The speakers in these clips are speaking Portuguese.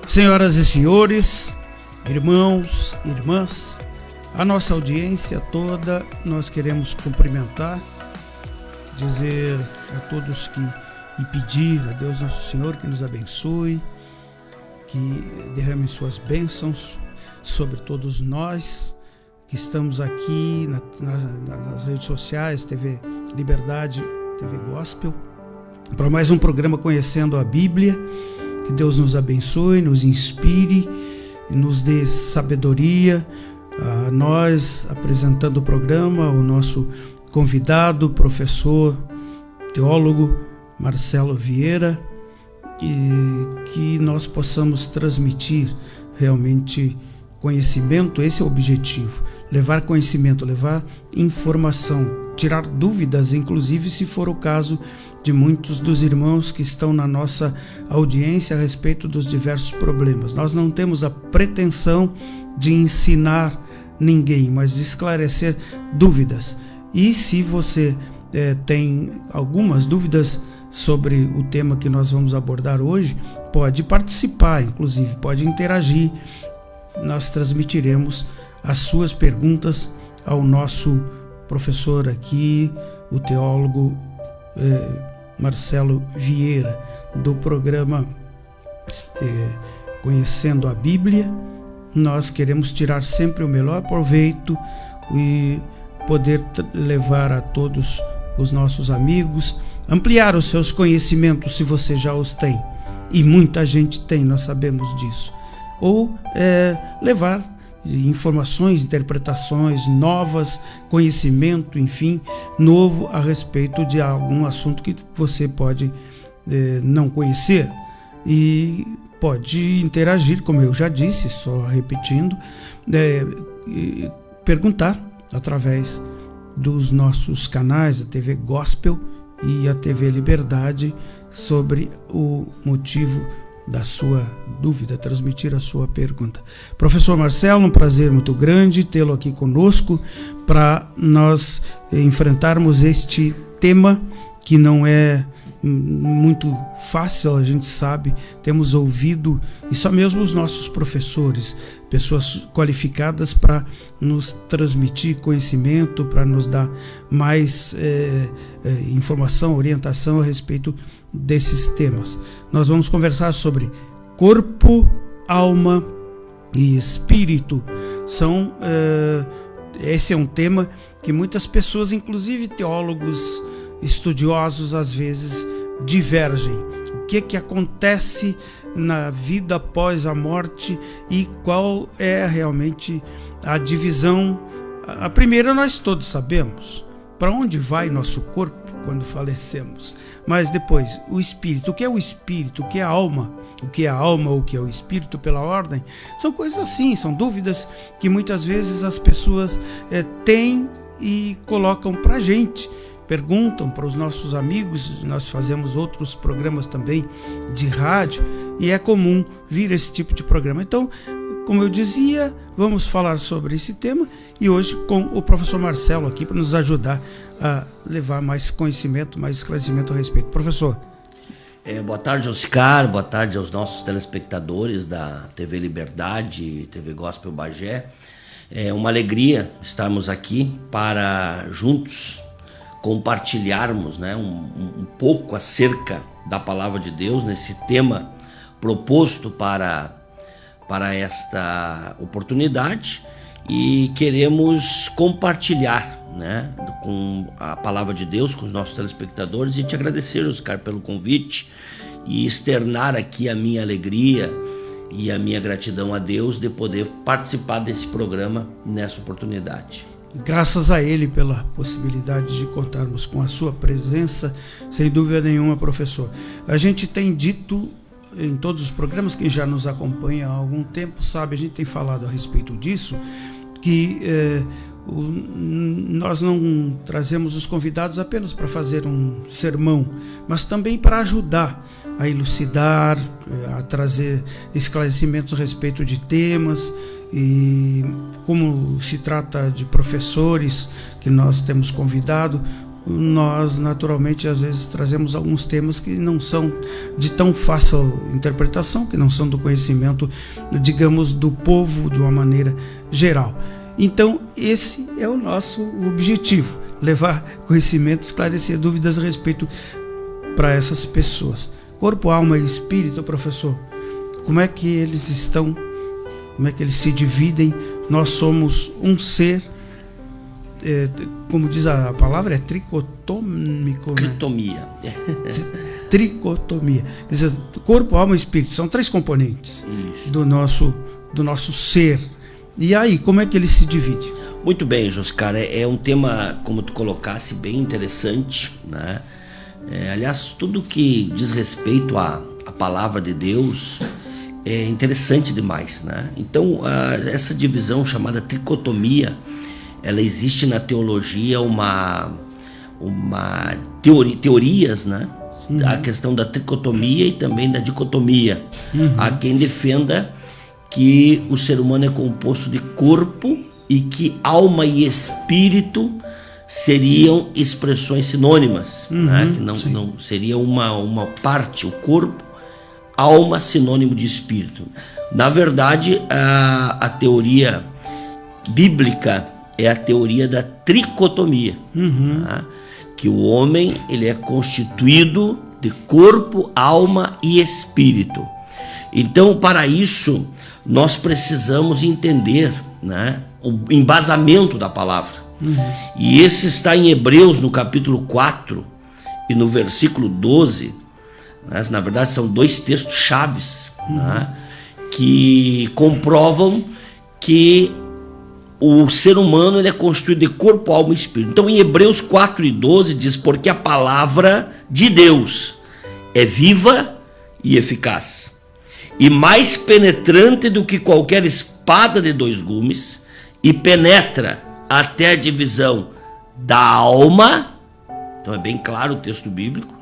Senhoras e senhores, irmãos, irmãs, a nossa audiência toda, nós queremos cumprimentar, dizer a todos e pedir a Deus Nosso Senhor que nos abençoe, que derrame suas bênçãos sobre todos nós que estamos aqui nas redes sociais, TV Liberdade, TV Gospel, para mais um programa Conhecendo a Bíblia. Que Deus nos abençoe, nos inspire, nos dê sabedoria. A nós, apresentando o programa, o nosso convidado, professor, teólogo Marcelo Vieira, que nós possamos transmitir realmente conhecimento. Esse é o objetivo, levar conhecimento, levar informação, tirar dúvidas, inclusive se for o caso de muitos dos irmãos que estão na nossa audiência a respeito dos diversos problemas. Nós não temos a pretensão de ensinar ninguém, mas de esclarecer dúvidas. E se você tem algumas dúvidas sobre o tema que nós vamos abordar hoje, pode participar, inclusive pode interagir. Nós transmitiremos as suas perguntas ao nosso professor aqui, o teólogo Marcelo Vieira, do programa Conhecendo a Bíblia. Nós queremos tirar sempre o melhor proveito e poder levar a todos os nossos amigos, ampliar os seus conhecimentos se você já os tem, e muita gente tem, nós sabemos disso, ou levar informações, interpretações novas, conhecimento, enfim, novo a respeito de algum assunto que você pode não conhecer, e pode interagir, como eu já disse, só repetindo, perguntar através dos nossos canais, a TV Gospel e a TV Liberdade, sobre o motivo da sua dúvida, transmitir a sua pergunta. Professor Marcelo, um prazer muito grande tê-lo aqui conosco para nós enfrentarmos este tema que não é muito fácil, a gente sabe, temos ouvido, e só mesmo os nossos professores, pessoas qualificadas para nos transmitir conhecimento, para nos dar mais informação, orientação a respeito desses temas. Nós vamos conversar sobre corpo, alma e espírito. Esse é um tema que muitas pessoas, inclusive teólogos estudiosos, às vezes divergem. O que acontece na vida após a morte e qual é realmente a divisão? A primeira nós todos sabemos, para onde vai nosso corpo quando falecemos. Mas depois, o espírito, o que é o espírito, o que é a alma? O que é a alma ou o que é o espírito, pela ordem? São coisas assim, são dúvidas que muitas vezes as pessoas têm e colocam para a gente. Perguntam para os nossos amigos, nós fazemos outros programas também de rádio, e é comum vir esse tipo de programa. Então, como eu dizia, vamos falar sobre esse tema, e hoje com o professor Marcelo aqui para nos ajudar a levar mais conhecimento, mais esclarecimento a respeito. Professor. Boa tarde, Oscar, boa tarde aos nossos telespectadores da TV Liberdade, TV Gospel Bagé. É uma alegria estarmos aqui para juntos compartilharmos, né, um pouco acerca da palavra de Deus nesse tema proposto para esta oportunidade, e queremos compartilhar, né, com a palavra de Deus com os nossos telespectadores, e te agradecer, Oscar, pelo convite e externar aqui a minha alegria e a minha gratidão a Deus de poder participar desse programa nessa oportunidade. Graças a Ele pela possibilidade de contarmos com a sua presença, sem dúvida nenhuma, professor. A gente tem dito em todos os programas, quem já nos acompanha há algum tempo sabe, a gente tem falado a respeito disso, que nós não trazemos os convidados apenas para fazer um sermão, mas também para ajudar a elucidar, a trazer esclarecimentos a respeito de temas. E como se trata de professores que nós temos convidado, nós naturalmente às vezes trazemos alguns temas que não são de tão fácil interpretação, que não são do conhecimento, digamos, do povo de uma maneira geral. Então esse é o nosso objetivo, levar conhecimento, esclarecer dúvidas a respeito para essas pessoas. Corpo, alma e espírito, professor, como é que eles estão, como é que eles se dividem? Nós somos um ser, como diz a palavra, é tricotômico, Tricotomia. Né? Tricotomia. Quer dizer, corpo, alma e espírito são 3 componentes do nosso ser. E aí, como é que ele se divide? Muito bem, Joscar, é um tema, como tu colocasse, bem interessante, né? Aliás, tudo que diz respeito à palavra de Deus é interessante demais, né? Então, essa divisão chamada tricotomia, ela existe na teologia teorias, né? A questão da tricotomia e também da dicotomia. Há quem defenda que o ser humano é composto de corpo e que alma e espírito seriam expressões sinônimas, né? Que não seria uma parte, o corpo, alma sinônimo de espírito. Na verdade, a teoria bíblica é a teoria da tricotomia, tá? Que o homem ele é constituído de corpo, alma e espírito. Então, para isso, nós precisamos entender, né, o embasamento da palavra. E esse está em Hebreus, no capítulo 4 e no versículo 12. Né? Na verdade, são 2 textos chaves, né, que comprovam que o ser humano ele é constituído de corpo, alma e espírito. Então, em Hebreus 4 e 12 diz: porque a palavra de Deus é viva e eficaz, e mais penetrante do que qualquer espada de 2 gumes, e penetra até a divisão da alma, então é bem claro o texto bíblico,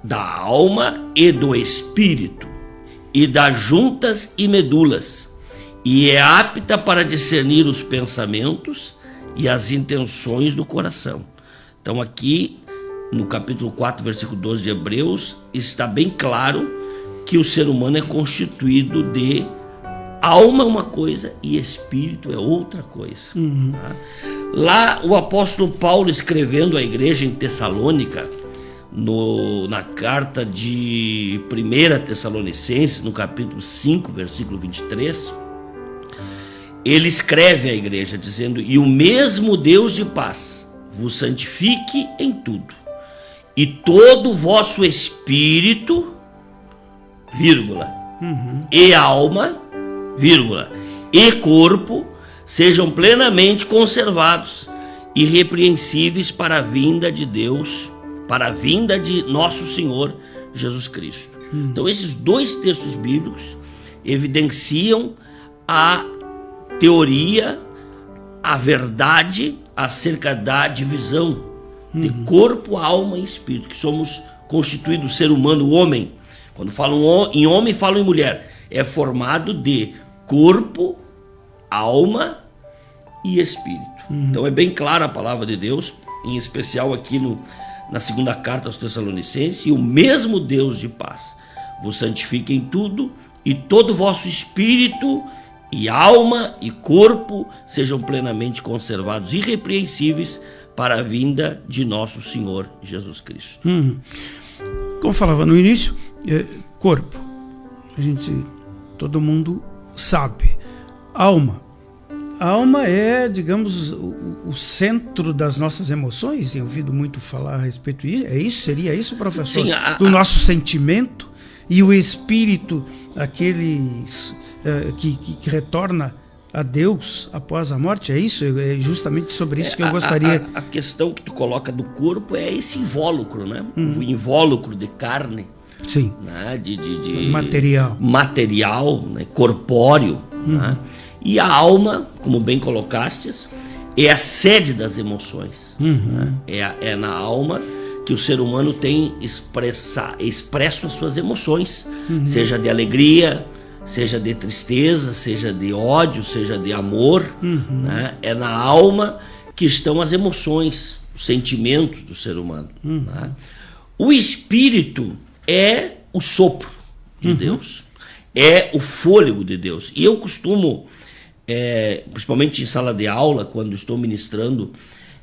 da alma e do espírito, e das juntas e medulas, e é apta para discernir os pensamentos e as intenções do coração. Então aqui, no capítulo 4, versículo 12 de Hebreus, está bem claro que o ser humano é constituído de alma é uma coisa e espírito é outra coisa. Tá? Lá o apóstolo Paulo, escrevendo à igreja em Tessalônica, na carta de 1 Tessalonicenses, no capítulo 5, versículo 23, ele escreve à igreja dizendo: e o mesmo Deus de paz vos santifique em tudo, e todo o vosso espírito, vírgula, e alma, vírgula, e corpo sejam plenamente conservados, irrepreensíveis para a vinda de Deus, para a vinda de nosso Senhor Jesus Cristo. Então esses 2 textos bíblicos evidenciam a teoria, a verdade acerca da divisão de corpo, alma e espírito, que somos constituídos, ser humano, o homem. Quando falam em homem, falam em mulher. É formado de corpo, alma e espírito. Então é bem clara a palavra de Deus, em especial aqui na segunda carta aos Tessalonicenses: e o mesmo Deus de paz vos santifique em tudo, e todo o vosso espírito e alma e corpo sejam plenamente conservados, irrepreensíveis para a vinda de nosso Senhor Jesus Cristo. Como falava no início, corpo, todo mundo sabe. Alma é, digamos, o centro das nossas emoções. Tenho ouvido muito falar a respeito disso. Seria isso, professor? Sim, do nosso sentimento. E o espírito, aquele que retorna a Deus após a morte, é isso? É justamente sobre isso que eu gostaria... A questão que tu coloca do corpo é esse invólucro, né? O invólucro de carne. Sim. Né? De material, né? Corpóreo. Né? E a alma, como bem colocastes, é a sede das emoções. Né? É na alma que o ser humano tem expresso as suas emoções, seja de alegria, seja de tristeza, seja de ódio, seja de amor. Né? É na alma que estão as emoções. os sentimentos do ser humano. Né? O espírito é o sopro de Deus, é o fôlego de Deus. E eu costumo, principalmente em sala de aula, quando estou ministrando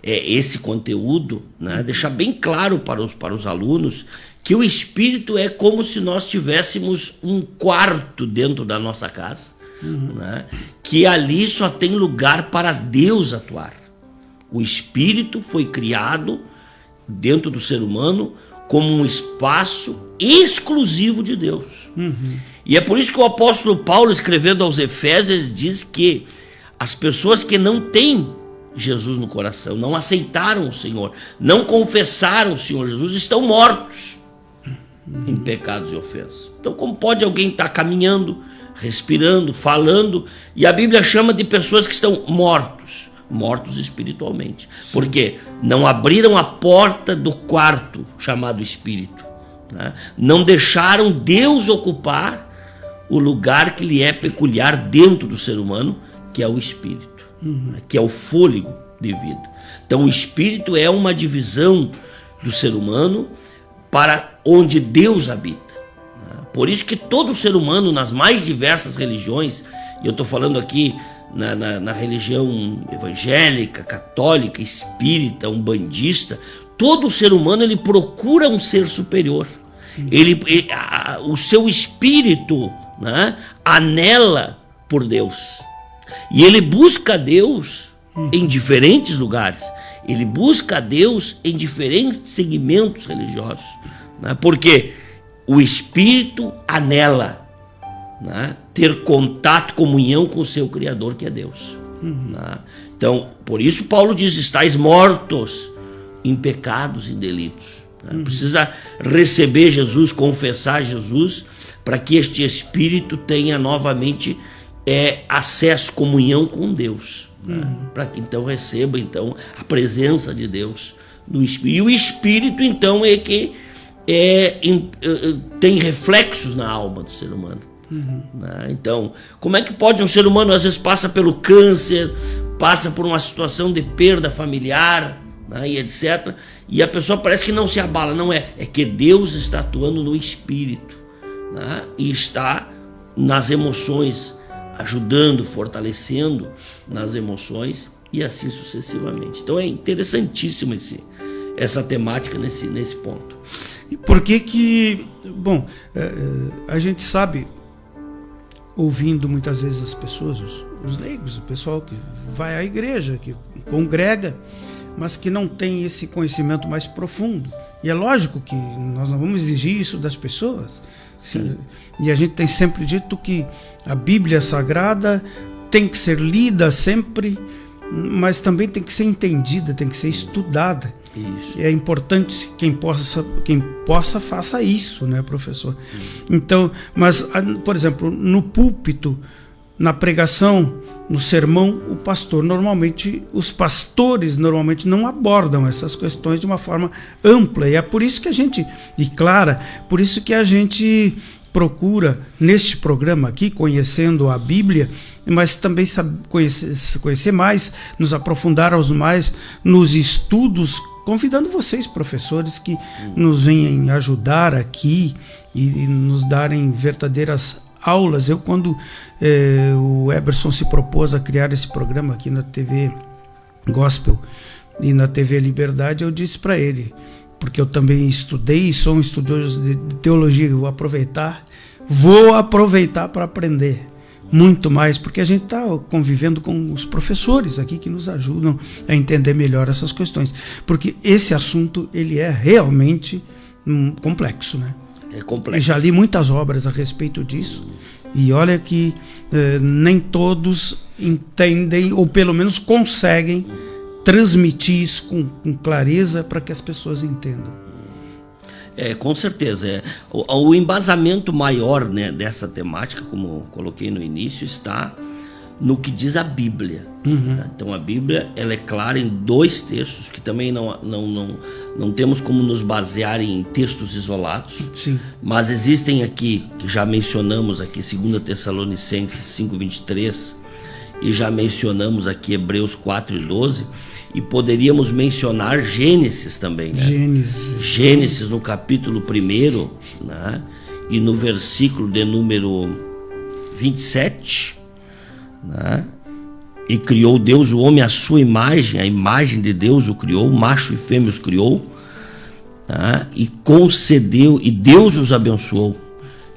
esse conteúdo, né, deixar bem claro para os alunos que o espírito é como se nós tivéssemos um quarto dentro da nossa casa, né, que ali só tem lugar para Deus atuar. O espírito foi criado dentro do ser humano como um espaço exclusivo de Deus. E é por isso que o apóstolo Paulo, escrevendo aos Efésios, diz que as pessoas que não têm Jesus no coração, não aceitaram o Senhor, não confessaram o Senhor Jesus, estão mortos em pecados e ofensas. Então, como pode alguém estar caminhando, respirando, falando, e a Bíblia chama de pessoas que estão mortos espiritualmente, porque não abriram a porta do quarto chamado espírito, né? Não deixaram Deus ocupar o lugar que lhe é peculiar dentro do ser humano, que é o espírito, né? Que é o fôlego de vida. Então o espírito é uma divisão do ser humano para onde Deus habita, né? Por isso que todo ser humano, nas mais diversas religiões, e eu estou falando aqui na religião evangélica, católica, espírita, umbandista, todo ser humano ele procura um ser superior. O seu espírito, né, anela por Deus. E ele busca Deus em diferentes lugares. Ele busca Deus em diferentes segmentos religiosos, né, porque o espírito anela, né, ter contato, comunhão com o seu Criador, que é Deus. Né? Então, por isso Paulo diz: estáis mortos em pecados e delitos. Né? Precisa receber Jesus, confessar Jesus, para que este espírito tenha novamente acesso, comunhão com Deus. Né? Para que então receba então a presença de Deus no espírito. E o espírito então é que tem reflexos na alma do ser humano. Então, como é que pode um ser humano, às vezes passa pelo câncer, passa por uma situação de perda familiar, né, e etc, e a pessoa parece que não se abala? Não é que Deus está atuando no espírito, né, e está nas emoções, ajudando, fortalecendo nas emoções, e assim sucessivamente. Então é interessantíssimo essa temática nesse ponto. E por que bom, a gente sabe, ouvindo muitas vezes as pessoas, os leigos, o pessoal que vai à igreja, que congrega, mas que não tem esse conhecimento mais profundo. E é lógico que nós não vamos exigir isso das pessoas. Sim. E a gente tem sempre dito que a Bíblia Sagrada tem que ser lida sempre, mas também tem que ser entendida, tem que ser estudada. Isso. É importante quem possa faça isso, né, professor? Então, mas, por exemplo, no púlpito, na pregação, no sermão, os pastores normalmente não abordam essas questões de uma forma ampla, e é por isso que a gente, e clara, por isso que a gente procura, neste programa aqui, conhecendo a Bíblia, mas também conhecer mais, nos aprofundarmos mais nos estudos, convidando vocês, professores, que nos venham ajudar aqui e nos darem verdadeiras aulas. Eu, quando o Eberson se propôs a criar esse programa aqui na TV Gospel e na TV Liberdade, eu disse para ele, porque eu também estudei e sou um estudioso de teologia, eu vou aproveitar para aprender muito mais, porque a gente está convivendo com os professores aqui que nos ajudam a entender melhor essas questões, porque esse assunto ele é realmente complexo, né? É complexo. Eu já li muitas obras a respeito disso, e olha que nem todos entendem, ou pelo menos conseguem transmitir isso com clareza para que as pessoas entendam. Com certeza. O embasamento maior, né, dessa temática, como coloquei no início, está no que diz a Bíblia. Então a Bíblia ela é clara em 2 textos, que também não temos como nos basear em textos isolados. Sim. Mas existem aqui, que já mencionamos aqui, 2 Tessalonicenses 5:23, e já mencionamos aqui Hebreus 4:12, E poderíamos mencionar Gênesis também, né? Gênesis no capítulo 1, né? E no versículo de número 27, né? E criou Deus o homem à sua imagem, a imagem de Deus o criou, macho e fêmea os criou, né? E concedeu, e Deus os abençoou.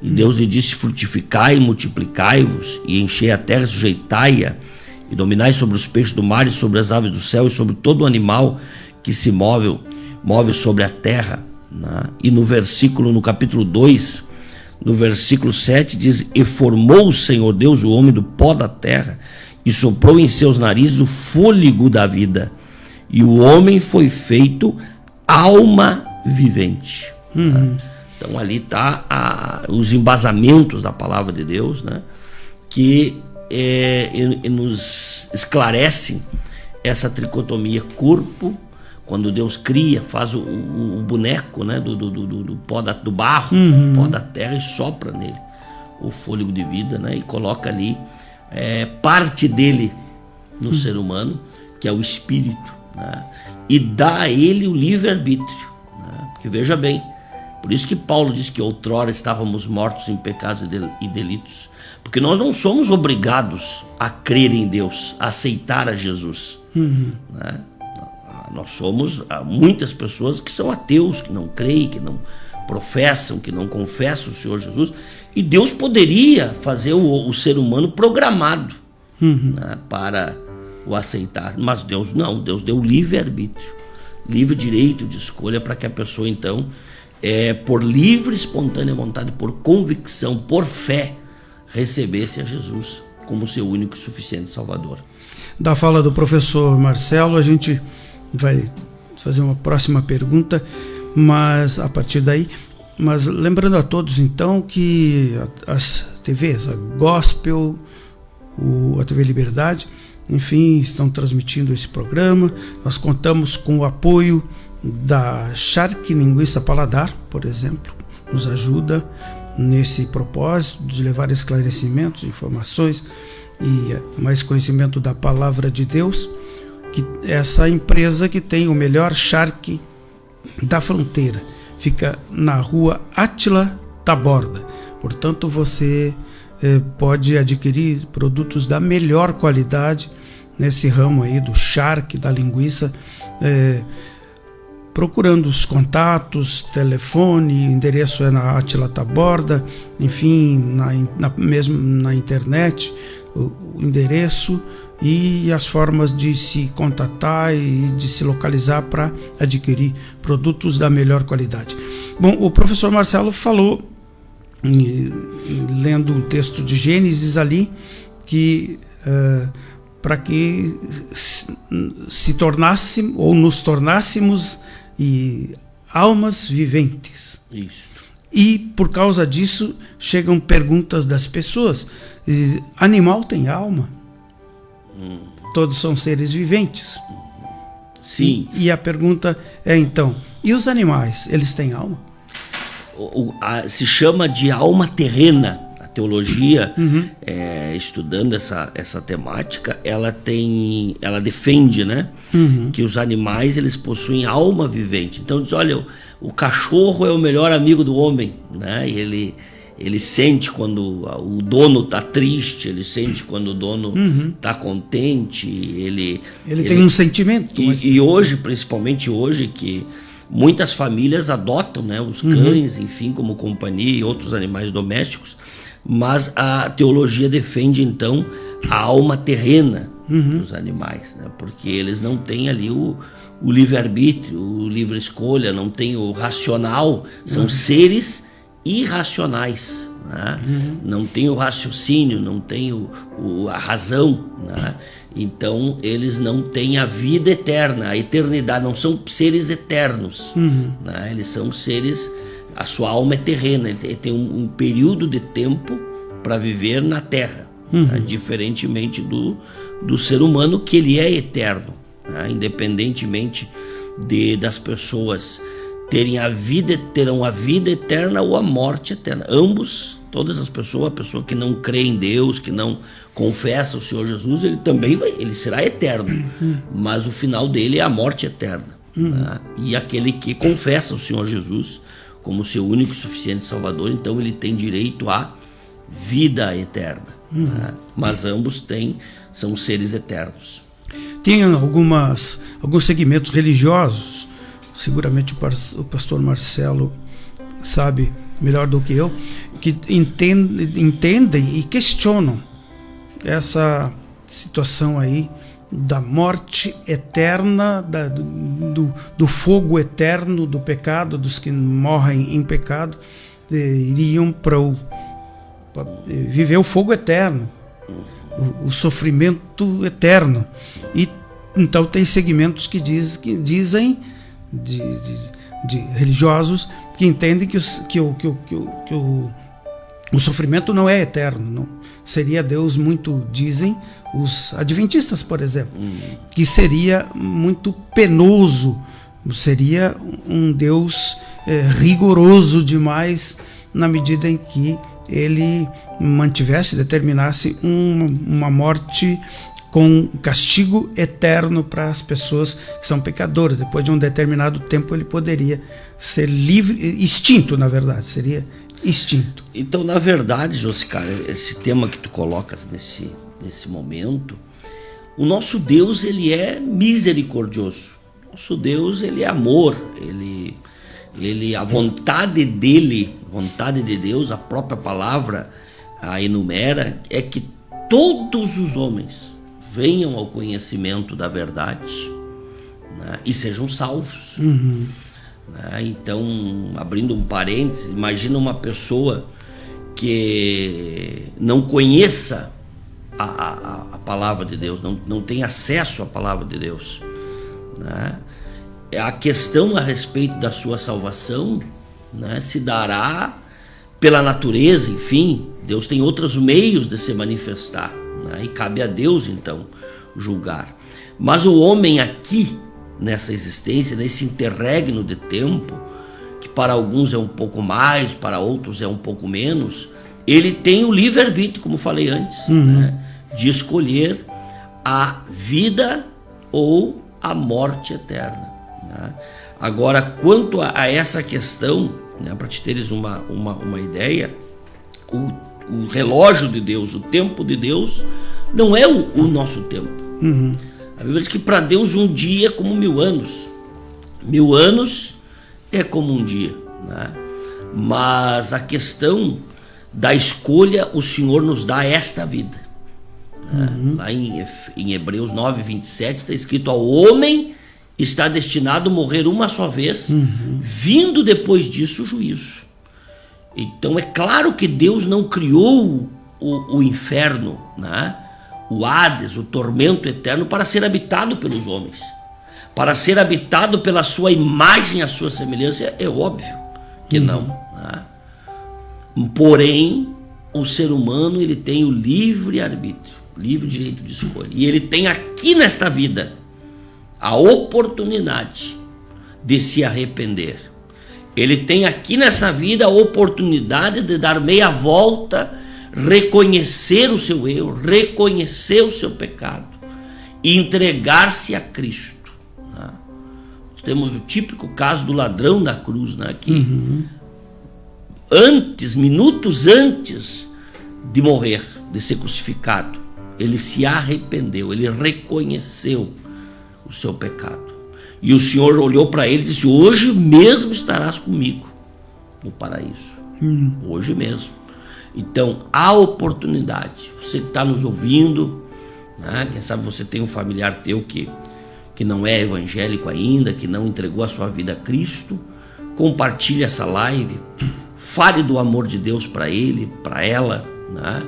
E Deus lhe disse: frutificai e multiplicai-vos, e enchei a terra, sujeitai-a, e dominai sobre os peixes do mar, e sobre as aves do céu, e sobre todo o animal que se move sobre a terra, né? E no capítulo 2, no versículo 7, diz: e formou o Senhor Deus o homem do pó da terra, e soprou em seus narizes o fôlego da vida, e o homem foi feito alma vivente. Né? Então ali está os embasamentos da palavra de Deus, né? Que nos esclarecem essa tricotomia corpo. Quando Deus cria, faz o boneco, né? do pó do barro, pó da terra, e sopra nele o fôlego de vida, né? E coloca ali parte dele no ser humano, que é o espírito, né? E dá a ele o livre-arbítrio, né? Porque veja bem, por isso que Paulo diz que outrora estávamos mortos em pecados e delitos, porque nós não somos obrigados a crer em Deus, a aceitar a Jesus, né? Nós somos muitas pessoas que são ateus, que não creem, que não professam, que não confessam o Senhor Jesus, e Deus poderia fazer o ser humano programado, né, para o aceitar, mas Deus não. Deus deu livre-arbítrio, livre direito de escolha, para que a pessoa então, por livre e espontânea vontade, por convicção, por fé, recebesse a Jesus como seu único e suficiente Salvador. Da fala do professor Marcelo, a gente vai fazer uma próxima pergunta, mas a partir daí, mas lembrando a todos então que as TVs, a Gospel, a TV Liberdade, enfim, estão transmitindo esse programa. Nós contamos com o apoio da Shark Linguiça Paladar, por exemplo, nos ajuda nesse propósito de levar esclarecimentos, informações e mais conhecimento da palavra de Deus, que essa empresa que tem o melhor charque da fronteira, fica na rua Átila Taborda. Portanto, você pode adquirir produtos da melhor qualidade nesse ramo aí do charque, da linguiça, procurando os contatos, telefone, endereço é na Átila Taborda, enfim, mesmo na internet, o endereço e as formas de se contatar e de se localizar para adquirir produtos da melhor qualidade. Bom, o professor Marcelo falou, lendo um texto de Gênesis ali, que para que se tornássemos ou nos tornássemos almas viventes. Isso. E por causa disso chegam perguntas das pessoas: animal tem alma? Todos são seres viventes. Sim. E a pergunta é então, e os animais, eles têm alma? Se chama de alma terrena. A teologia, estudando essa temática, ela defende, né, que os animais eles possuem alma vivente. Então diz, olha, o cachorro é o melhor amigo do homem, né? E ele sente quando o dono está triste, ele sente quando o dono está contente, ele tem um sentimento. E hoje, principalmente hoje, que muitas famílias adotam, né, os cães, enfim, como companhia e outros animais domésticos, mas a teologia defende então a alma terrena dos animais, né, porque eles não têm ali o livre-arbítrio, o livre escolha, não tem o racional, são seres irracionais, né? Não tem o raciocínio, não tem a razão, né? Então eles não têm a vida eterna, a eternidade, não são seres eternos, né? Eles são seres, a sua alma é terrena, ele tem um período de tempo para viver na terra, né? Diferentemente do ser humano, que ele é eterno, né? Independentemente das pessoas terão a vida eterna ou a morte eterna. Ambos Todas as pessoas, a pessoa que não crê em Deus, que não confessa o Senhor Jesus, ele também ele será eterno. Mas o final dele é a morte eterna. Né? E aquele que confessa o Senhor Jesus como seu único e suficiente Salvador, então ele tem direito à vida eterna. Né? Mas ambos são seres eternos. Tem alguns segmentos religiosos, seguramente o pastor Marcelo sabe melhor do que eu, que entendem e questionam essa situação aí da morte eterna, do fogo eterno do pecado, dos que morrem em pecado, iriam para viver o fogo eterno, o sofrimento eterno. E então tem segmentos que dizem de religiosos que entendem que o sofrimento não é eterno, não. Seria Deus muito, dizem os adventistas, por exemplo, que seria muito penoso, seria um Deus rigoroso demais na medida em que ele determinasse uma morte com castigo eterno para as pessoas que são pecadoras. Depois de um determinado tempo ele poderia ser livre, extinto, na verdade, seria extinto. Então, na verdade, Josicar, esse tema que tu colocas nesse momento, o nosso Deus, ele é misericordioso. Nosso Deus, ele é amor, a vontade dele, vontade de Deus, a própria palavra a enumera, é que todos os homens venham ao conhecimento da verdade, né, e sejam salvos. Né? Então, abrindo um parênteses, imagina uma pessoa que não conheça a palavra de Deus, não tem acesso à palavra de Deus. Né? A questão a respeito da sua salvação, né, se dará pela natureza, enfim, Deus tem outros meios de se manifestar, né, e cabe a Deus então julgar. Mas o homem aqui, nessa existência, nesse interregno de tempo, que para alguns é um pouco mais, para outros é um pouco menos, ele tem o livre-arbítrio, como falei antes, né, de escolher a vida ou a morte eterna. Né? Agora, quanto a essa questão, né, para te teres uma ideia, o relógio de Deus, o tempo de Deus, não é o nosso tempo. A Bíblia diz que para Deus um dia é como 1000 anos. 1000 anos é como um dia. Né? Mas a questão da escolha, o Senhor nos dá esta vida. Né? Lá em Hebreus 9:27 está escrito: ao homem está destinado a morrer uma só vez, vindo depois disso o juízo. Então é claro que Deus não criou o inferno, né? O Hades, o tormento eterno, para ser habitado pelos homens, para ser habitado pela sua imagem, a sua semelhança. É óbvio que não. Né? Porém, o ser humano, ele tem o livre arbítrio, livre direito de escolha, e ele tem aqui nesta vida a oportunidade de se arrepender. Ele tem aqui nessa vida a oportunidade de dar meia volta, reconhecer o seu erro, reconhecer o seu pecado e entregar-se a Cristo. Né? Nós temos o típico caso do ladrão da cruz, né? Que minutos antes de morrer, de ser crucificado, ele se arrependeu, ele reconheceu o seu pecado. E o Senhor olhou para ele e disse: hoje mesmo estarás comigo no paraíso. Hoje mesmo. Então, há oportunidade. Você que está nos ouvindo, né? Quem sabe você tem um familiar teu que não é evangélico ainda, que não entregou a sua vida a Cristo, compartilhe essa live, fale do amor de Deus para ele, para ela. Né?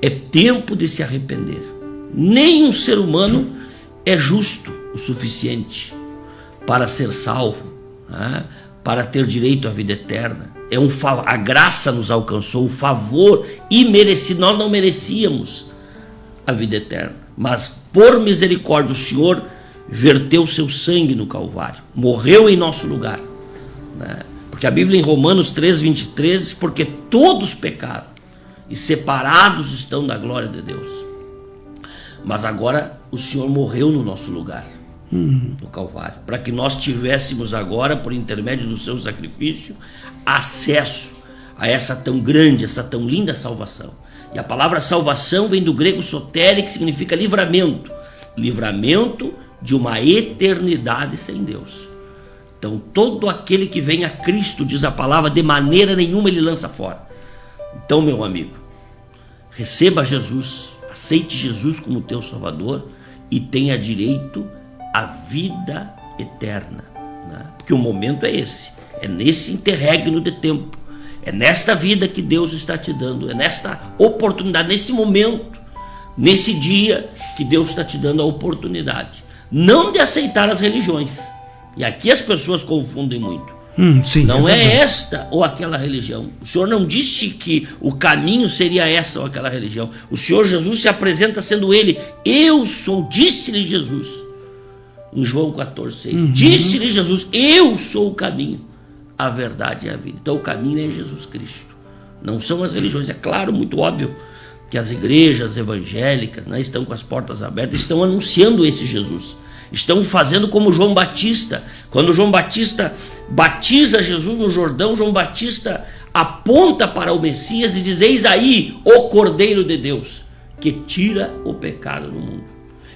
É tempo de se arrepender. Nenhum ser humano é justo o suficiente para ser salvo, né? Para ter direito à vida eterna. A graça nos alcançou, o favor imerecido. Nós não merecíamos a vida eterna, mas por misericórdia o Senhor verteu o seu sangue no Calvário, morreu em nosso lugar, né? Porque a Bíblia em Romanos 3:23 diz: porque todos pecaram e separados estão da glória de Deus. Mas agora o Senhor morreu no nosso lugar, no Calvário, para que nós tivéssemos agora, por intermédio do seu sacrifício, acesso a essa tão grande, essa tão linda salvação. E a palavra salvação vem do grego sotere, que significa livramento. Livramento de uma eternidade sem Deus. Então todo aquele que vem a Cristo, diz a palavra, de maneira nenhuma ele lança fora. Então, meu amigo, receba Jesus, aceite Jesus como teu Salvador e tenha direito à vida eterna, né? Porque o momento é esse, é nesse interregno de tempo, é nesta vida que Deus está te dando, é nesta oportunidade, nesse momento, nesse dia que Deus está te dando a oportunidade, não de aceitar as religiões. E aqui as pessoas confundem muito. Sim, não é esta ou aquela religião. O Senhor não disse que o caminho seria essa ou aquela religião. O Senhor Jesus se apresenta sendo Ele. Eu sou, disse-lhe Jesus, em João 14,6. Disse-lhe Jesus, eu sou o caminho, a verdade e a vida. Então o caminho é Jesus Cristo. Não são as religiões. É claro, muito óbvio, que as igrejas evangélicas, né, estão com as portas abertas, estão anunciando esse Jesus. Estão fazendo como João Batista. Quando João Batista batiza Jesus no Jordão, João Batista aponta para o Messias e diz: eis aí o Cordeiro de Deus, que tira o pecado do mundo.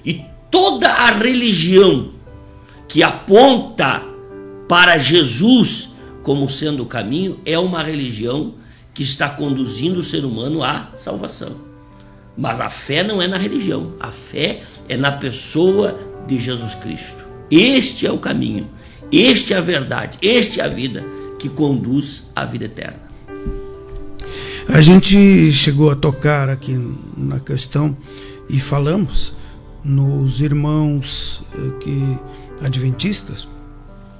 E toda a religião que aponta para Jesus como sendo o caminho é uma religião que está conduzindo o ser humano à salvação. Mas a fé não é na religião, a fé é na pessoa de Jesus Cristo. Este é o caminho, este é a verdade, este é a vida que conduz à vida eterna. A gente chegou a tocar aqui na questão e falamos nos irmãos adventistas,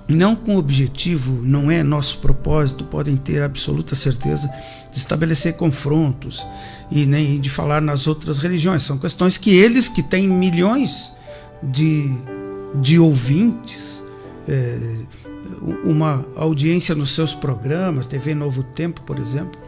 não com o objetivo, não é nosso propósito, podem ter absoluta certeza, de estabelecer confrontos e nem de falar nas outras religiões. São questões que eles, que têm milhões de ouvintes, uma audiência nos seus programas, TV Novo Tempo, por exemplo,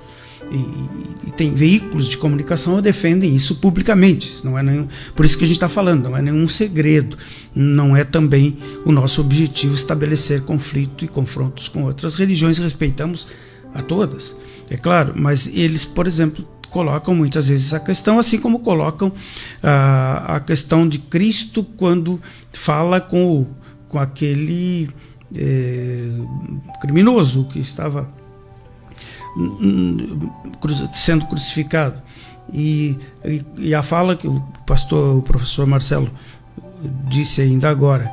e tem veículos de comunicação que defendem isso publicamente. Não é nenhum, por isso que a gente está falando, não é nenhum segredo, não é também o nosso objetivo estabelecer conflito e confrontos com outras religiões, respeitamos a todas, é claro, mas eles, por exemplo, colocam muitas vezes a questão, assim como colocam a questão de Cristo quando fala com aquele criminoso que estava sendo crucificado, e a fala que o professor Marcelo disse ainda agora,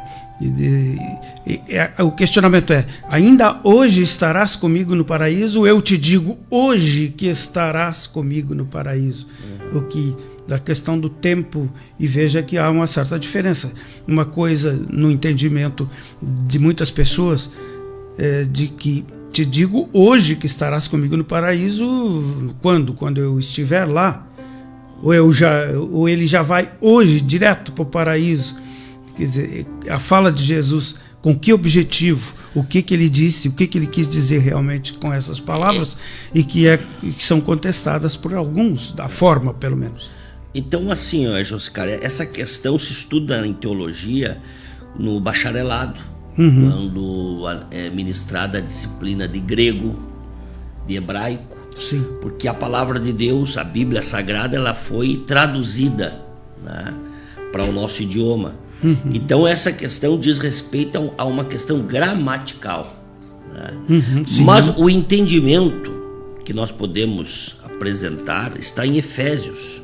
o questionamento é: ainda hoje estarás comigo no paraíso? Eu te digo hoje que estarás comigo no paraíso. O que da questão do tempo, e veja que há uma certa diferença. Uma coisa no entendimento de muitas pessoas de que te digo hoje que estarás comigo no paraíso. Quando eu estiver lá, ou ele já vai hoje direto para o paraíso. Quer dizer, a fala de Jesus, com que objetivo, o que ele disse, o que ele quis dizer realmente com essas palavras, e que são contestadas por alguns, da forma pelo menos. Então, assim, Joscar, essa questão se estuda em teologia no bacharelado, quando é ministrada a disciplina de grego, de hebraico. Sim. Porque a palavra de Deus, a Bíblia Sagrada, ela foi traduzida, né, para o nosso idioma. Então essa questão diz respeito a uma questão gramatical, né? Mas o entendimento que nós podemos apresentar está em Efésios,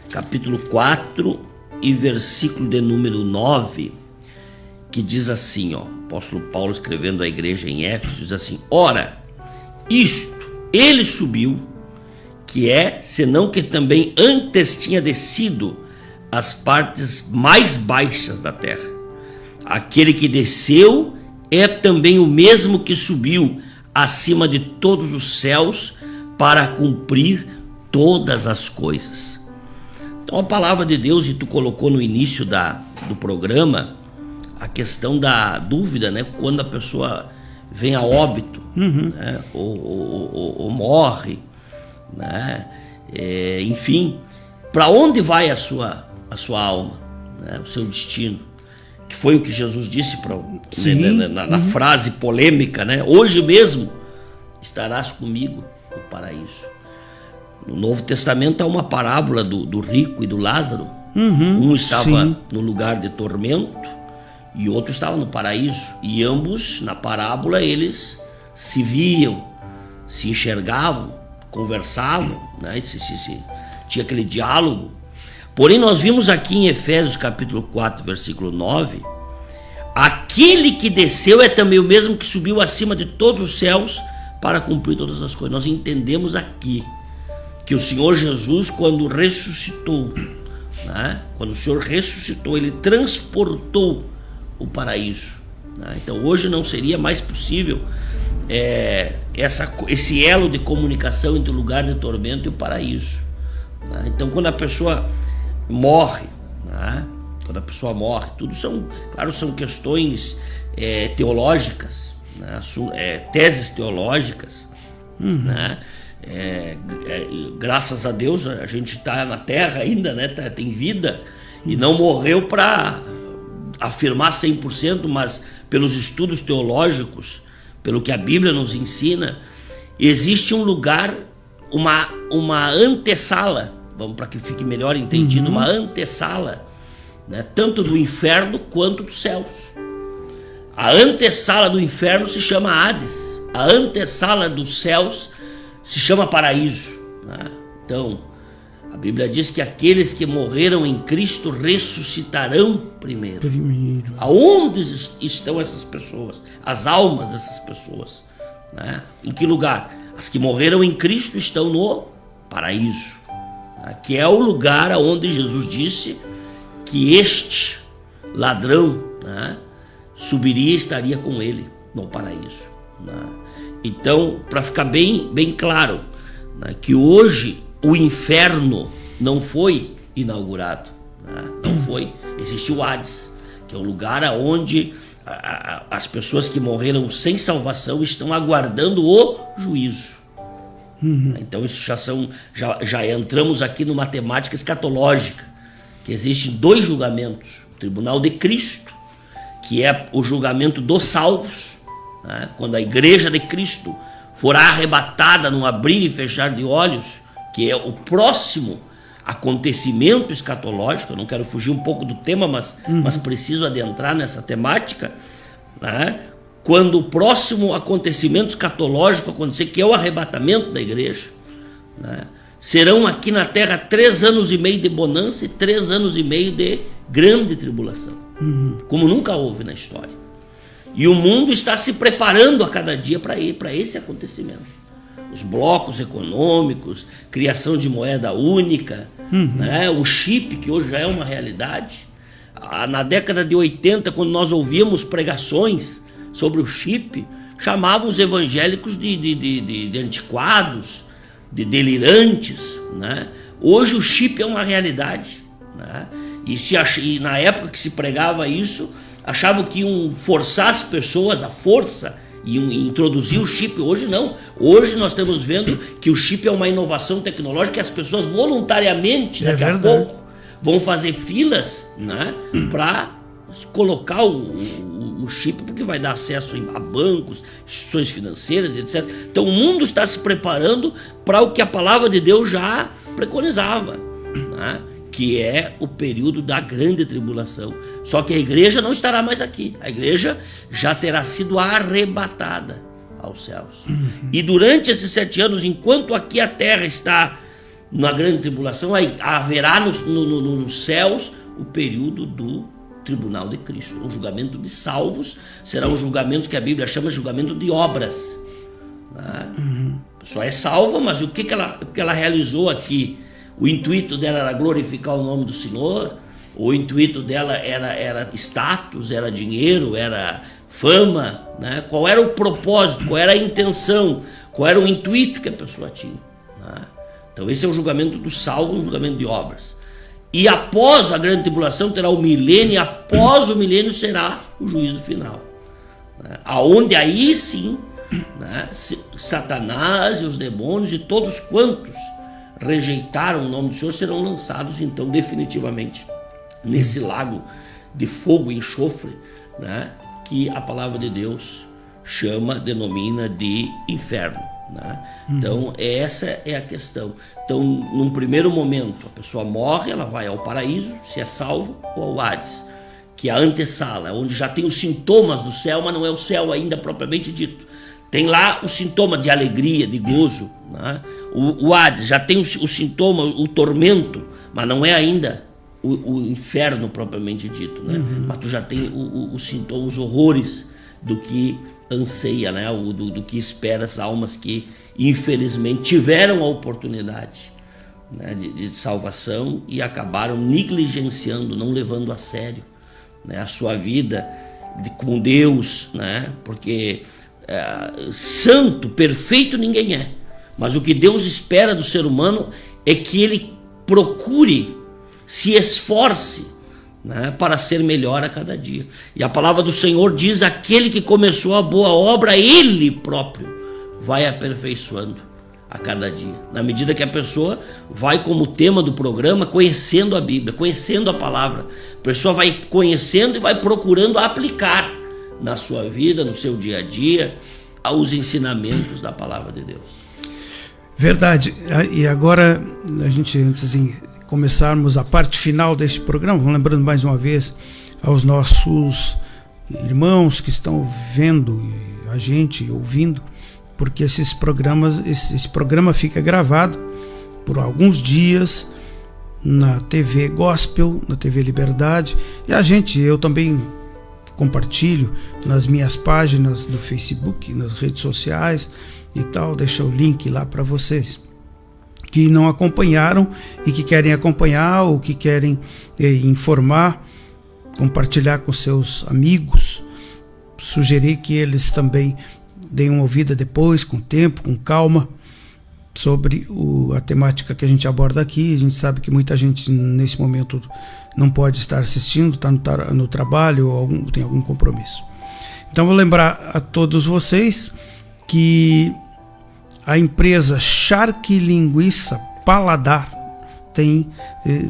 capítulo 4 e versículo de número 9, que diz assim, apóstolo Paulo escrevendo à igreja em Éfeso, diz assim: ora, isto, ele subiu, que é, senão que também antes tinha descido as partes mais baixas da terra. Aquele que desceu é também o mesmo que subiu acima de todos os céus para cumprir todas as coisas. Então a palavra de Deus, e tu colocou no início do programa a questão da dúvida, né? Quando a pessoa vem a óbito, né? ou morre, né? enfim, para onde vai a sua alma, né? O seu destino, que foi o que Jesus disse na frase polêmica, né? Hoje mesmo estarás comigo no paraíso. No Novo Testamento há uma parábola do rico e do Lázaro. Um estava no lugar de tormento e outro estava no paraíso, e ambos, na parábola, eles se viam, se enxergavam, conversavam, né? Tinha aquele diálogo. Porém, nós vimos aqui em Efésios capítulo 4, versículo 9, aquele que desceu é também o mesmo que subiu acima de todos os céus para cumprir todas as coisas. Nós entendemos aqui que o Senhor Jesus, quando ressuscitou, né? Quando o Senhor ressuscitou, ele transportou o paraíso, né? Então hoje não seria mais possível esse elo de comunicação entre o lugar de tormento e o paraíso, né? Então quando a pessoa morre, né? Tudo são questões teológicas, né? Teses teológicas, né? Graças a Deus a gente está na terra ainda, né? Tem vida e não morreu para afirmar 100%, mas pelos estudos teológicos, pelo que a Bíblia nos ensina, existe um lugar, uma antessala, vamos para que fique melhor entendido, uma antessala, né? Tanto do inferno quanto dos céus. A antessala do inferno se chama Hades, a antessala dos céus se chama paraíso, né? Então, a Bíblia diz que aqueles que morreram em Cristo ressuscitarão primeiro. Aonde estão essas pessoas? As almas dessas pessoas, né? Em que lugar? As que morreram em Cristo estão no paraíso, né? Que é o lugar onde Jesus disse que este ladrão, né, subiria e estaria com ele no paraíso, né? Então, para ficar bem claro, né, que hoje o inferno não foi inaugurado, né? Não foi. Existiu o Hades, que é o lugar onde as pessoas que morreram sem salvação estão aguardando o juízo. Então isso já entramos aqui numa temática escatológica, que existem 2 julgamentos: o tribunal de Cristo, que é o julgamento dos salvos, né? Quando a igreja de Cristo for arrebatada num abrir e fechar de olhos, que é o próximo acontecimento escatológico. Eu não quero fugir um pouco do tema, mas preciso adentrar nessa temática, né? Quando o próximo acontecimento escatológico acontecer, que é o arrebatamento da igreja, né? Serão aqui na terra 3 anos e meio de bonança e 3 anos e meio de grande tribulação, como nunca houve na história. E o mundo está se preparando a cada dia para esse acontecimento. Os blocos econômicos, criação de moeda única, né? O chip, que hoje já é uma realidade. Na década de 80, quando nós ouvíamos pregações sobre o chip, chamavam os evangélicos de antiquados, de delirantes, né? Hoje o chip é uma realidade, né? E na época que se pregava isso, achavam que iam forçar as pessoas à força, iam introduzir o chip. Hoje não. Hoje nós estamos vendo que o chip é uma inovação tecnológica, que as pessoas voluntariamente, daqui a pouco, vão fazer filas, né, para colocar o chip, porque vai dar acesso a bancos, instituições financeiras, etc. Então o mundo está se preparando para o que a palavra de Deus já preconizava, né, que é o período da grande tribulação. Só que a igreja não estará mais aqui. A igreja já terá sido arrebatada aos céus. E durante esses 7 anos, enquanto aqui a terra está na grande tribulação, haverá nos céus o período do tribunal de Cristo. O julgamento de salvos será um julgamento que a Bíblia chama de julgamento de obras, né? A pessoa é salva, mas o que ela realizou aqui? O intuito dela era glorificar o nome do Senhor? O intuito dela era status, era dinheiro, era fama, né? Qual era o propósito, qual era a intenção, qual era o intuito que a pessoa tinha, né? Então esse é o julgamento do salvo, um julgamento de obras. E após a grande tribulação terá o milênio, e após o milênio será o juízo final, né? Aonde aí sim, né, Satanás e os demônios e todos quantos rejeitaram o nome do Senhor serão lançados então definitivamente nesse lago de fogo e enxofre, né, que a palavra de Deus denomina de inferno, né? Então essa é a questão. Então, num primeiro momento, a pessoa morre, ela vai ao paraíso, se é salvo, ou ao Hades, que é a antessala, onde já tem os sintomas do céu, mas não é o céu ainda propriamente dito. Tem lá o sintoma de alegria, de gozo, né? O Hades já tem o sintoma, o tormento, mas não é ainda o inferno propriamente dito, né? Mas tu já tem o sintoma, os horrores do que anseia, né? Do que espera as almas que infelizmente tiveram a oportunidade, né, de salvação e acabaram negligenciando, não levando a sério, né, a sua vida com Deus, né? Porque santo, perfeito ninguém é, mas o que Deus espera do ser humano é que ele procure, se esforce, né, para ser melhor a cada dia. E a palavra do Senhor diz: aquele que começou a boa obra, ele próprio vai aperfeiçoando a cada dia. Na medida que a pessoa vai, como tema do programa, conhecendo a Bíblia, conhecendo a palavra, a pessoa vai conhecendo e vai procurando aplicar na sua vida, no seu dia a dia, os ensinamentos da palavra de Deus. Verdade. E agora, a gente, antes de começarmos a parte final deste programa, vamos lembrando mais uma vez aos nossos irmãos que estão vendo a gente, ouvindo, porque esse programa fica gravado por alguns dias na TV Gospel, na TV Liberdade, e eu também compartilho nas minhas páginas do Facebook, nas redes sociais e tal, deixo o link lá para vocês que não acompanharam e que querem acompanhar ou que querem informar, compartilhar com seus amigos, sugerir que eles também deem uma ouvida depois, com tempo, com calma, sobre a temática que a gente aborda aqui. A gente sabe que muita gente nesse momento não pode estar assistindo, está no trabalho ou tem algum compromisso. Então vou lembrar a todos vocês que a empresa Shark Linguiça Paladar tem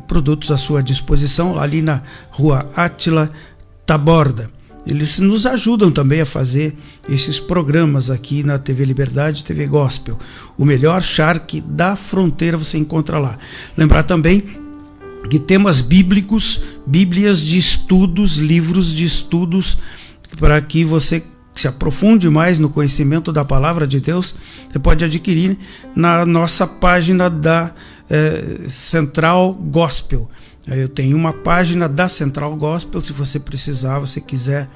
produtos à sua disposição ali na rua Átila Taborda. Eles nos ajudam também a fazer esses programas aqui na TV Liberdade e TV Gospel. O melhor charque da fronteira você encontra lá. Lembrar também que temas bíblicos, bíblias de estudos, livros de estudos, para que você se aprofunde mais no conhecimento da palavra de Deus, você pode adquirir na nossa página da Central Gospel. Eu tenho uma página da Central Gospel, se você precisar, você quiser,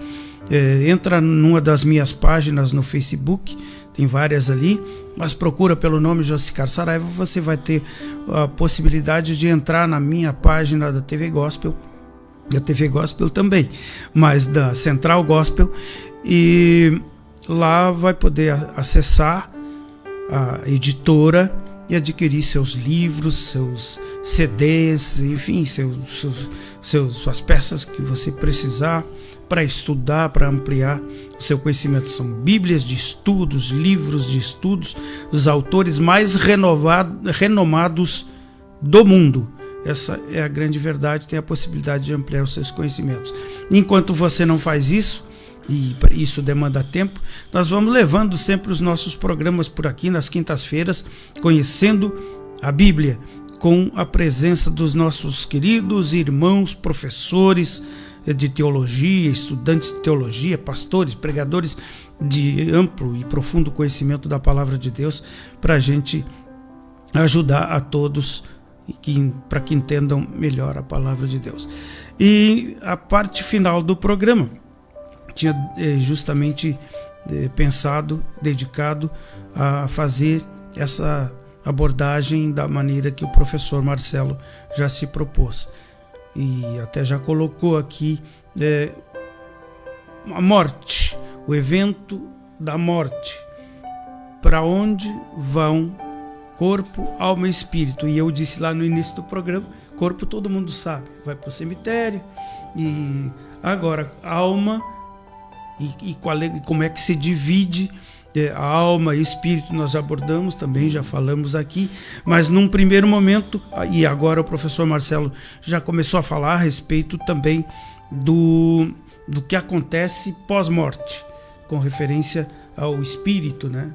entra numa das minhas páginas no Facebook, tem várias ali, mas procura pelo nome Josicar Saraiva, você vai ter a possibilidade de entrar na minha página da TV Gospel, da TV Gospel também, mas da Central Gospel, e lá vai poder acessar a editora e adquirir seus livros, seus CDs, enfim, suas peças que você precisar para estudar, para ampliar o seu conhecimento. São bíblias de estudos, livros de estudos dos autores mais renomados do mundo. Essa é a grande verdade, tem a possibilidade de ampliar os seus conhecimentos. Enquanto você não faz isso, e isso demanda tempo, nós vamos levando sempre os nossos programas por aqui nas quintas-feiras, conhecendo a Bíblia, com a presença dos nossos queridos irmãos, professores de teologia, estudantes de teologia, pastores, pregadores de amplo e profundo conhecimento da palavra de Deus, para a gente ajudar a todos para que entendam melhor a palavra de Deus. E a parte final do programa tinha justamente pensado, dedicado a fazer essa abordagem da maneira que o professor Marcelo já se propôs. E até já colocou aqui a morte, o evento da morte. Para onde vão corpo, alma e espírito? E eu disse lá no início do programa, corpo todo mundo sabe, vai para o cemitério. E agora, alma... E como é que se divide A alma e espírito nós abordamos, também já falamos aqui, mas num primeiro momento, e agora o professor Marcelo já começou a falar a respeito também do que acontece pós-morte, com referência ao espírito, né?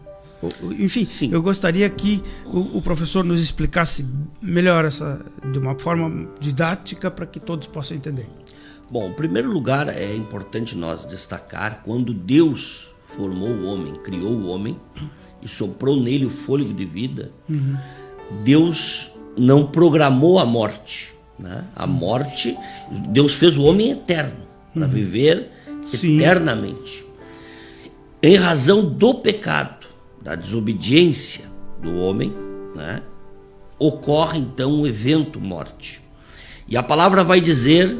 Enfim, sim, eu gostaria que o professor nos explicasse melhor de uma forma didática para que todos possam entender. Bom, em primeiro lugar, é importante nós destacar quando Deus formou o homem, criou o homem e soprou nele o fôlego de vida, Deus não programou a morte, né? A morte, Deus fez o homem eterno, para viver eternamente. Em razão do pecado, da desobediência do homem, né? Ocorre então o evento morte. E a palavra vai dizer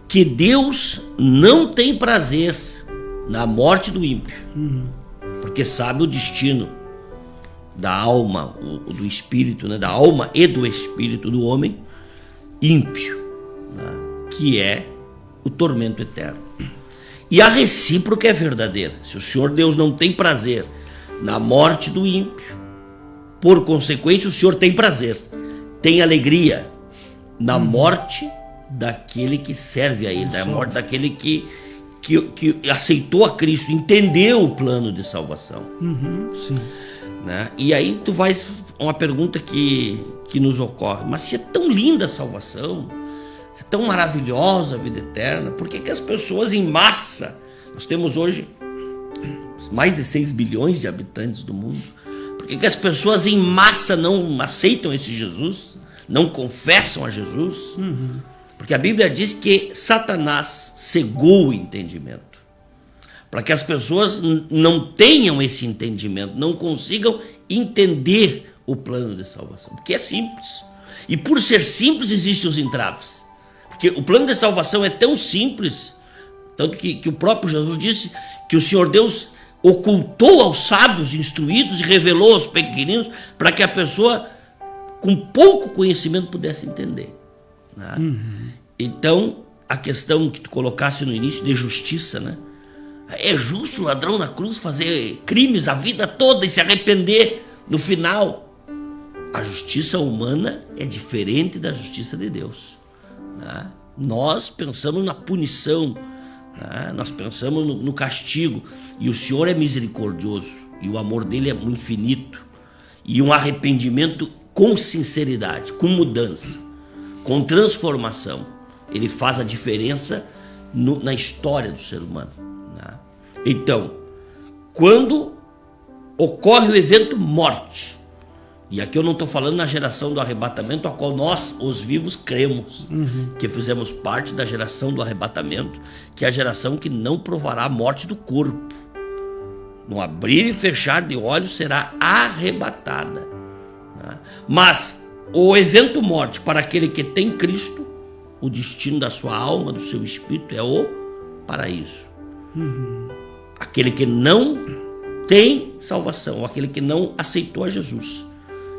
que Deus não tem prazer na morte do ímpio, porque sabe o destino da alma, do espírito, né? Da alma e do espírito do homem ímpio, né? Que é o tormento eterno. E a recíproca é verdadeira. Se o Senhor Deus não tem prazer na morte do ímpio, por consequência o Senhor tem prazer, tem alegria na morte daquele que serve a Ele, na morte daquele que aceitou a Cristo, entendeu o plano de salvação. Sim. Né? E aí tu vais uma pergunta que nos ocorre: mas se é tão linda a salvação, se é tão maravilhosa a vida eterna, por que as pessoas em massa, nós temos hoje mais de 6 bilhões de habitantes do mundo, por que as pessoas em massa não aceitam esse Jesus, não confessam a Jesus? Porque a Bíblia diz que Satanás cegou o entendimento, para que as pessoas não tenham esse entendimento, não consigam entender o plano de salvação, porque é simples. E por ser simples existem os entraves, porque o plano de salvação é tão simples, tanto que o próprio Jesus disse que o Senhor Deus ocultou aos sábios instruídos e revelou aos pequeninos, para que a pessoa com pouco conhecimento pudesse entender, né? Então, a questão que tu colocasse no início de justiça, né? É justo o ladrão na cruz fazer crimes a vida toda e se arrepender no final? A justiça humana é diferente da justiça de Deus, né? Nós pensamos na punição, né? Nós pensamos no castigo, e o Senhor é misericordioso e o amor dele é infinito, e um arrependimento com sinceridade, com mudança, com transformação, ele faz a diferença na história do ser humano, né? Então, quando ocorre o evento morte, e aqui eu não estou falando na geração do arrebatamento, a qual nós, os vivos, cremos, que fizemos parte da geração do arrebatamento, que é a geração que não provará a morte do corpo. No abrir e fechar de olhos será arrebatada, né? Mas o evento morte, para aquele que tem Cristo, o destino da sua alma, do seu espírito, é o paraíso. Aquele que não tem salvação, aquele que não aceitou a Jesus.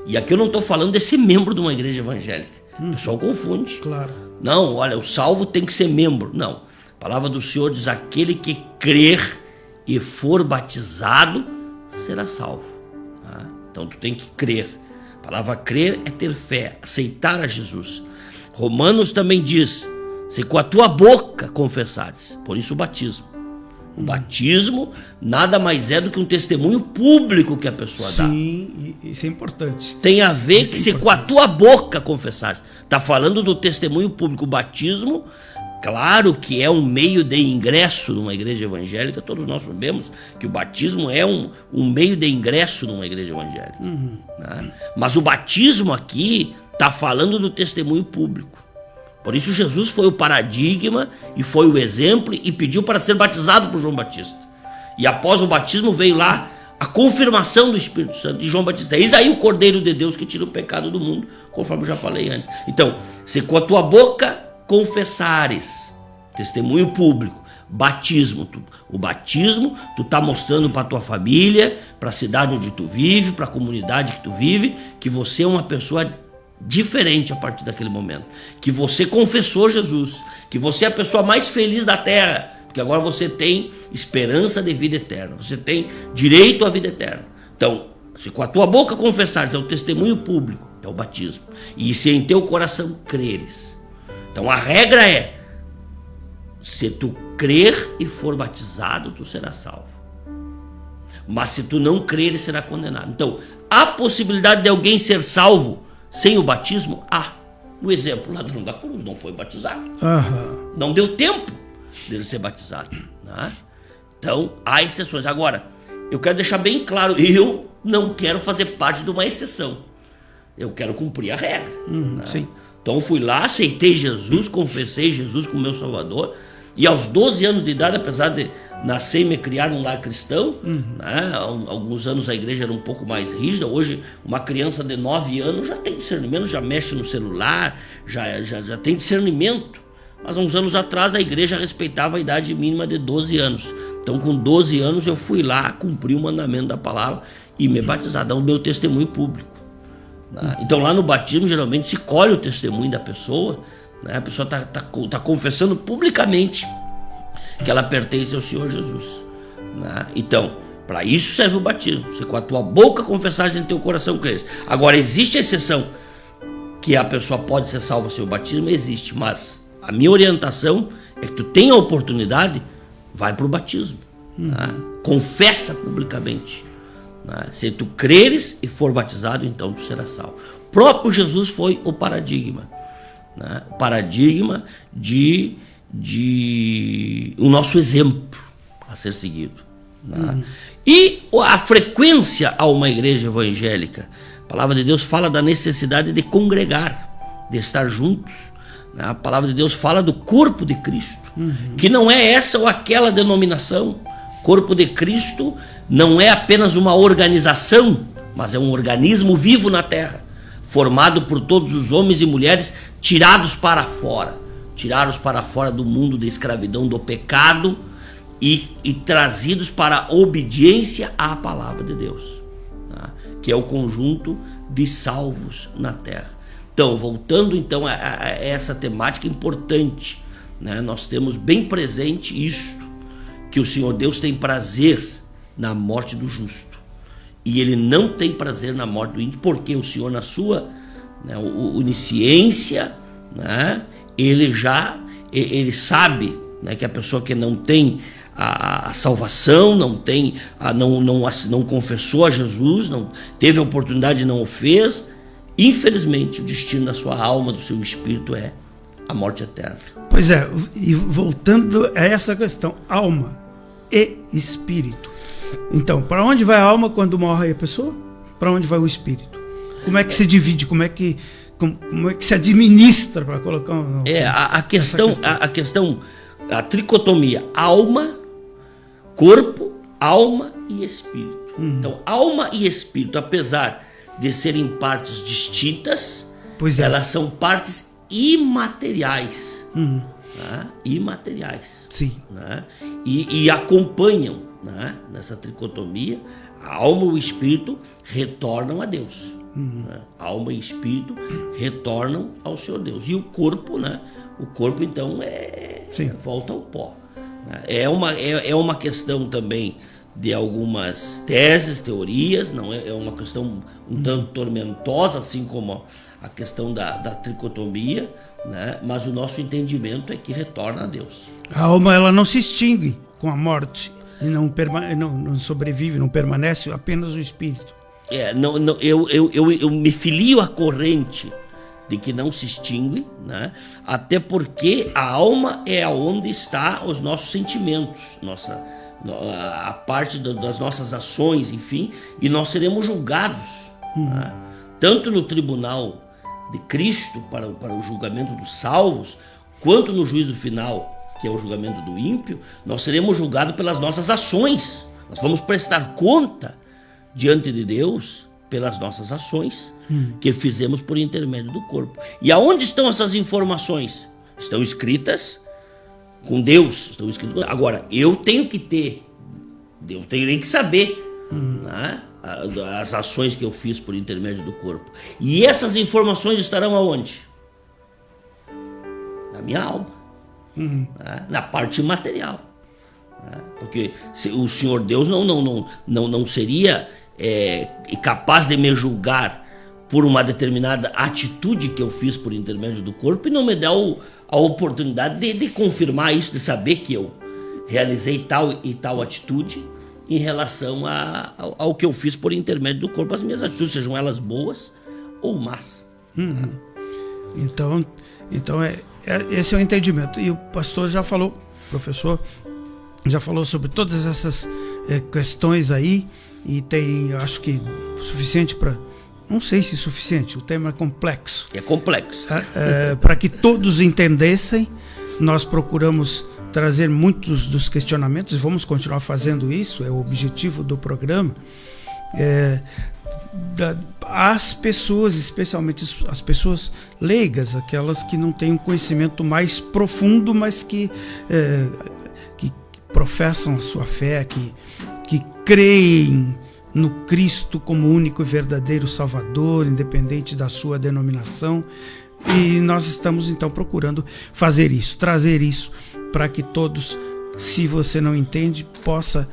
E aqui eu não estou falando de ser membro de uma igreja evangélica. O pessoal confunde. Claro. Não, olha, o salvo tem que ser membro. Não. A palavra do Senhor diz: aquele que crer e for batizado será salvo. Tá? Então tu tem que crer. A palavra crer é ter fé, aceitar a Jesus. Romanos também diz: se com a tua boca confessares, por isso o batismo. O batismo nada mais é do que um testemunho público que a pessoa dá. Sim, isso é importante. Tem a ver que se com a tua boca confessares. Está falando do testemunho público. O batismo, claro que é um meio de ingresso numa igreja evangélica. Todos nós sabemos que o batismo é um meio de ingresso numa igreja evangélica. Né? Mas o batismo aqui está falando do testemunho público. Por isso Jesus foi o paradigma e foi o exemplo e pediu para ser batizado por João Batista. E após o batismo veio lá a confirmação do Espírito Santo de João Batista. Eis aí o Cordeiro de Deus que tira o pecado do mundo, conforme eu já falei antes. Então, se com a tua boca confessares, testemunho público, batismo, o batismo tu está mostrando para a tua família, para a cidade onde tu vive, para a comunidade que tu vive, que você é uma pessoa diferente a partir daquele momento, que você confessou Jesus, que você é a pessoa mais feliz da terra, Porque agora você tem esperança de vida eterna, você tem direito à vida eterna. Então, se com a tua boca confessares, é o testemunho público, é o batismo. E se em teu coração creres. Então a regra é, se tu crer e for batizado, tu serás salvo. Mas se tu não crer, ele será condenado. Então, há possibilidade de alguém ser salvo sem o batismo? Há. O exemplo, o ladrão da cruz não foi batizado. Não deu tempo dele ser batizado. Né? Então, há exceções. Agora, eu quero deixar bem claro, eu não quero fazer parte de uma exceção. Eu quero cumprir a regra. Né? Sim. Então, fui lá, aceitei Jesus, confessei Jesus como meu Salvador. E aos 12 anos de idade, apesar de nascer e me criar num lar cristão, né, alguns anos a igreja era um pouco mais rígida. Hoje, uma criança de 9 anos já tem discernimento, já mexe no celular, já tem discernimento. Mas há uns anos atrás a igreja respeitava a idade mínima de 12 anos. Então, com 12 anos, eu fui lá, cumpri o mandamento da palavra e me batizar, dar o meu testemunho público. Né? Então, lá no batismo, geralmente se colhe o testemunho da pessoa. A pessoa está confessando publicamente que ela pertence ao Senhor Jesus. Né? Então, para isso serve o batismo. Se com a tua boca confessares em teu coração creres. Agora, existe a exceção que a pessoa pode ser salva sem o batismo? Existe, mas a minha orientação é que tu tenha a oportunidade, vai para o batismo. Né? Confessa publicamente. Né? Se tu creres e for batizado, então tu serás salvo. O próprio Jesus foi o paradigma. Né? O paradigma de o nosso exemplo a ser seguido. Né? E a frequência a uma igreja evangélica, a palavra de Deus fala da necessidade de congregar, de estar juntos. Né? A palavra de Deus fala do corpo de Cristo, que não é essa ou aquela denominação. Corpo de Cristo não é apenas uma organização, mas é um organismo vivo na terra, formado por todos os homens e mulheres tirados para fora do mundo da escravidão, do pecado e trazidos para a obediência à palavra de Deus, tá? Que é o conjunto de salvos na terra. Então, voltando então a essa temática importante, né? Nós temos bem presente isto, que o Senhor Deus tem prazer na morte do justo. E ele não tem prazer na morte do ímpio, porque o Senhor, na sua, né, onisciência, né, ele sabe, né, que a pessoa que não tem a salvação, não confessou a Jesus, não teve a oportunidade e não o fez, infelizmente o destino da sua alma, do seu espírito é a morte eterna. Pois é, e voltando a essa questão, alma e espírito. Então, para onde vai a alma quando morre a pessoa? Para onde vai o espírito? Como é que se divide? Como é que se administra, para colocar a tricotomia alma, corpo, alma e espírito. Então, alma e espírito, apesar de serem partes distintas, elas são partes imateriais. Né? Imateriais. Sim. Né? E acompanham, né? Nessa tricotomia, a alma e o espírito retornam a Deus. Né? A alma e o espírito retornam ao Senhor Deus. E o corpo, né? O corpo então volta ao pó. Né? É uma questão também de algumas teses, teorias, não é uma questão um tanto tormentosa, assim como a questão da tricotomia, né? Mas o nosso entendimento é que retorna a Deus. A alma, ela não se extingue com a morte e não sobrevive, não permanece, apenas o espírito. Eu me filio à corrente de que não se extingue, né? Até porque a alma é onde está os nossos sentimentos, a parte das nossas ações, enfim, e nós seremos julgados, né? Tanto no tribunal de Cristo para o julgamento dos salvos, quanto no juízo final, que é o julgamento do ímpio, nós seremos julgados pelas nossas ações. Nós vamos prestar conta diante de Deus pelas nossas ações que fizemos por intermédio do corpo. E aonde estão essas informações? Estão escritas com Deus. Agora, eu tenho que saber, né, as ações que eu fiz por intermédio do corpo. E essas informações estarão aonde? Na minha alma. Na parte material. né? Porque o Senhor Deus não seria capaz de me julgar por uma determinada atitude que eu fiz por intermédio do corpo e não me dá a oportunidade de confirmar isso, de saber que eu realizei tal e tal atitude em relação ao que eu fiz por intermédio do corpo, as minhas atitudes, sejam elas boas ou más. Então esse é o entendimento. E o pastor já falou, o professor já falou sobre todas essas questões aí, e tem, acho que, suficiente para... Não sei se é suficiente, o tema é complexo. É complexo. Para que todos entendessem, nós procuramos trazer muitos dos questionamentos, e vamos continuar fazendo isso, é o objetivo do programa. As pessoas, especialmente as pessoas leigas, aquelas que não têm um conhecimento mais profundo, mas que professam a sua fé, que creem no Cristo como único e verdadeiro Salvador, independente da sua denominação. E nós estamos então procurando fazer isso, trazer isso, para que todos, se você não entende, possa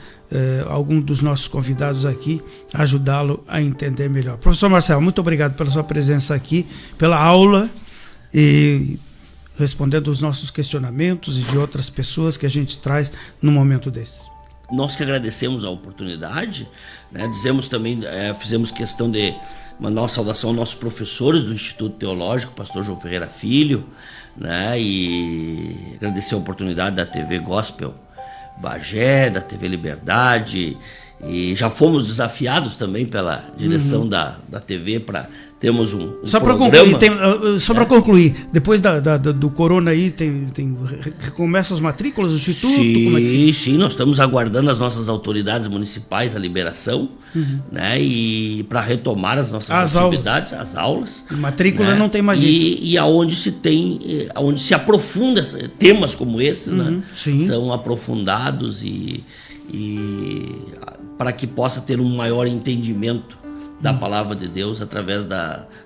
algum dos nossos convidados aqui ajudá-lo a entender melhor. Professor Marcelo, muito obrigado pela sua presença aqui, pela aula e respondendo os nossos questionamentos e de outras pessoas que a gente traz no momento desse. Nós que agradecemos a oportunidade, né? Dizemos também, fizemos questão de mandar uma saudação aos nossos professores do Instituto Teológico, pastor João Ferreira Filho, né? E agradecer a oportunidade da TV Gospel Bagé, da TV Liberdade, e já fomos desafiados também pela direção da TV para termos um só programa. Para concluir, depois do corona aí, começam as matrículas do Instituto? Sim, como é que fica? Sim, nós estamos aguardando as nossas autoridades municipais a liberação, né, e para retomar as nossas atividades, as aulas. Matrícula, né? Não tem mais jeito. E aonde se aprofunda temas como esse, né, são aprofundados e para que possa ter um maior entendimento da palavra de Deus através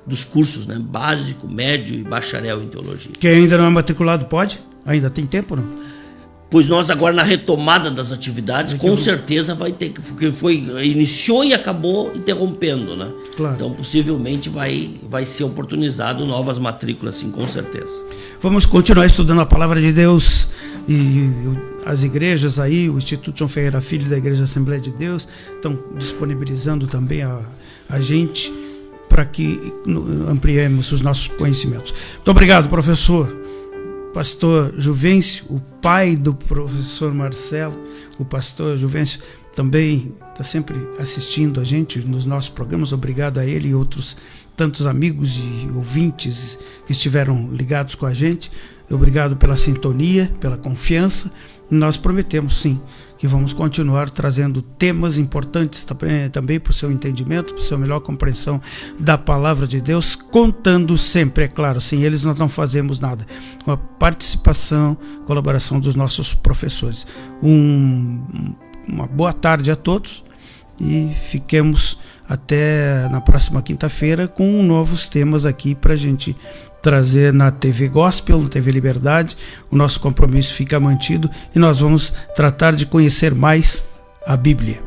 dos cursos, né, básico, médio e bacharel em teologia. Quem ainda não é matriculado pode? Ainda tem tempo, não? Pois nós agora na retomada das atividades, com certeza vai ter, porque iniciou e acabou interrompendo, né? Claro. Então possivelmente vai ser oportunizado novas matrículas, sim, com certeza. Vamos continuar estudando a palavra de Deus, e as igrejas aí, o Instituto João Ferreira Filho da Igreja Assembleia de Deus estão disponibilizando também a gente para que ampliemos os nossos conhecimentos. Muito obrigado, professor. Pastor Juvencio, o pai do professor Marcelo, o pastor Juvencio também está sempre assistindo a gente nos nossos programas. Obrigado a ele e outros tantos amigos e ouvintes que estiveram ligados com a gente. Obrigado pela sintonia, pela confiança. Nós prometemos, sim, que vamos continuar trazendo temas importantes também para o seu entendimento, para a sua melhor compreensão da palavra de Deus, contando sempre, é claro, sem eles nós não fazemos nada, com a participação, colaboração dos nossos professores. Uma boa tarde a todos e fiquemos até na próxima quinta-feira com novos temas aqui para a gente trazer na TV Gospel, na TV Liberdade. O nosso compromisso fica mantido e nós vamos tratar de conhecer mais a Bíblia.